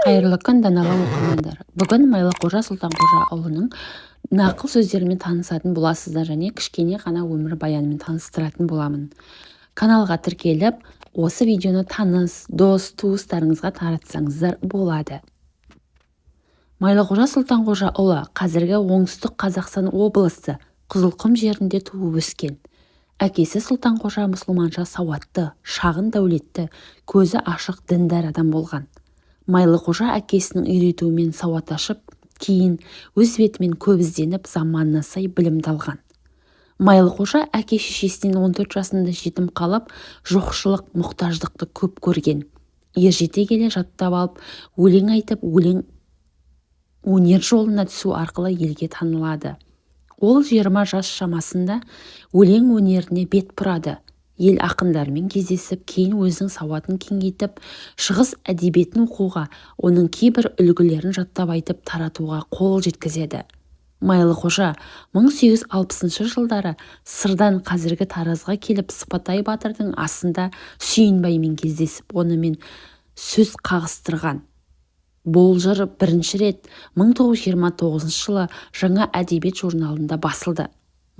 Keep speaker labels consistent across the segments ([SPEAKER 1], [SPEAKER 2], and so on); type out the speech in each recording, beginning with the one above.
[SPEAKER 1] Қайырлы күн, даналы оқырмандар. Бүгін Майлықожа Сұлтанқожаұлының нақыл сөздерімен танысатын боласыздар және кішкене ғана өмір баянымен таныстыратын боламын. Каналға тіркеліп, осы видеоны таныс, дос, туыстарыңызға таратсаңыздар болады. Майлықожа Сұлтанқожаұлы қазіргі оңтүстік Қазақстан облысы Қызылқұм жерінде туып өскен. Әкесі Сұлтанқожа мұсылманша сауатты, шағын дәулетті, көзі ашық діндар адам болған. Майлықожа әкесінің үйретуімен сауат ашып, кейін өз бетімен көп ізденіп, заманына сай білімді алған. Майлықожа әке-шешесінен 14 жасында жетім қалып, жоқшылық, мұқтаждықты көп көрген. Ержете келе жаттап алып, өлең айтып, өнер жолына түсу арқылы елге танылады. Ол 20 жас шамасында өлең өнеріне бет бұрады. Ел ақындармен кездесіп, кейін өзінің сауатын кеңейтіп, шығыс әдебиетін оқуға, оның кейбір үлгілерін жаттап айтып таратуға қол жеткізеді. Майлықожа 1860 жылдары Сырдан қазіргі Таразға келіп, Сыпатай батырдың асында Сүйінбаймен кездесіп, онымен сөз қағыстырған. Бұл жыр бірінші рет 1929 жылы Жаңа әдебиет журналында басылды.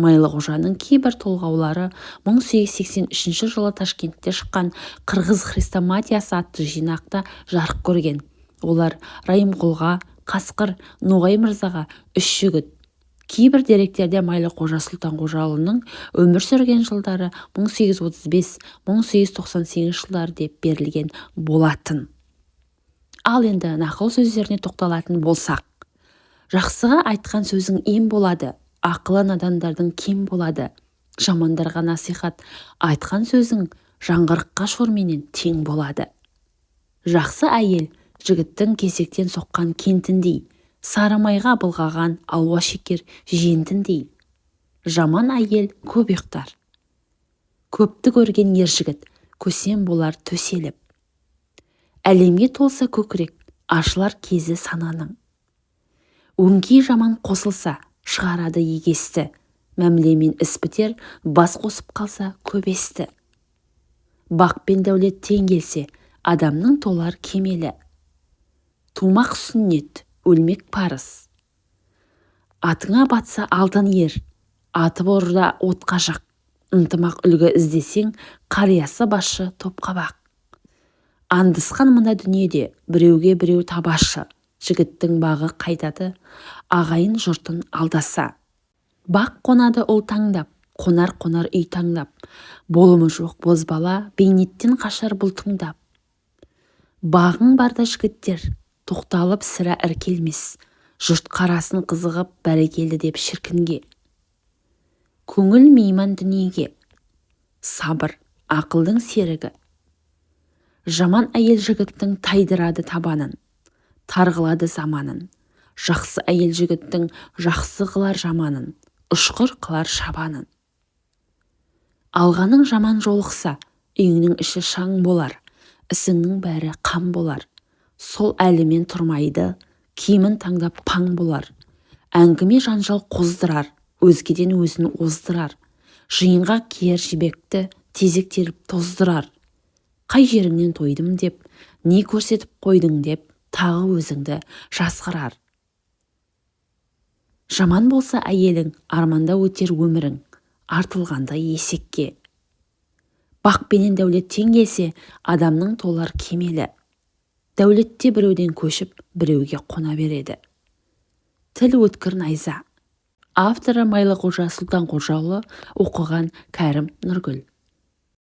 [SPEAKER 1] Майлықожаның кейбір толғаулары 1883 жылы Ташкентте шыққан Қырғыз хрестоматиясы атты жинақта жарық көрген. Олар Райымқұлға, Қасқыр, Ноғай мырзаға, үш жігіт. Кейбір деректерде Майлықожа Сұлтанқожаұлының өмір сүрген жылдары 1835-1898 жылдары деп берілген болатын. Ал енді нақыл сөздеріне тоқталатын болсақ. Жақсыға айтқан сөзің ем болады, ақылы надандардың кем болады. Жамандарға насихат, айтқан сөзің жаңғырыққа шорменен тең болады. Жақсы әйел жігіттің кесектен соққан кентіндей, сарымайға былғаған алуа шекер жентіндей. Жаман әйел көп ұйықтар. Көпті көрген ер жігіт, көсем болар төселіп. Әлемге толса көкірек, ашылар кезі сананың. Өңкей жаман қосылса, шығарады егесті. Мәмілемен іс бітер, бас қосып қалса көбесті. Бақ пен дәулет тең келсе, адамның толар кемелі. Тумақ сүннет, өлмек парыз. Атыңа батса алтын ер, атып орда отқа жақ. Ынтымақ үлгі іздесең, қариясы басшы топқа бақ. Андысқан мына дүниеде біреуге біреу табашы. Жігіттің бағы қайтады, ағайын жұртын алдаса. Бақ қонады ұл таңдап, қонар үй таңдап. Болымы жоқ бозбала, бейнеттен қашар бұл тыңдап. Бағың барда жігіттер, тоқталып сірә іркелмес. Жұрт қарасын қызығып, бәрекелді деп шіркінге. Көңіл мейман дүниеге, сабыр, ақылдың серігі. Жаман әйел жігіттің тайдырады табанын, тарғылады заманын. Жақсы әйел жігіттің жақсы қылар жаманын, ұшқыр қылар шабанын. Алғаның жаман жолықса, үйіңнің іші шаң болар, ісіңнің бәрі қам болар. Сол әлімен тұрмайды, киімін таңдап паң болар. Әңгіме жанжал қоздырар, өзгеден өзін оздырар. Жиынға киер жібекті тезек теріп тоздырар. Қай жеріңнен тойдым деп, не көрсетіп қойдың деп, тағы өзіңді жасқырар. Жаман болса әйелің, арманда өтер өмірің, артылғанда есекке. Бақ пенен дәулет тең келсе, адамның толар кемелі. Дәулетте біреуден көшіп, біреуге қона береді. Тіл өткір найза. Авторы Майлықожа Сұлтанқожаұлы, оқыған Кәрім Нұргүл.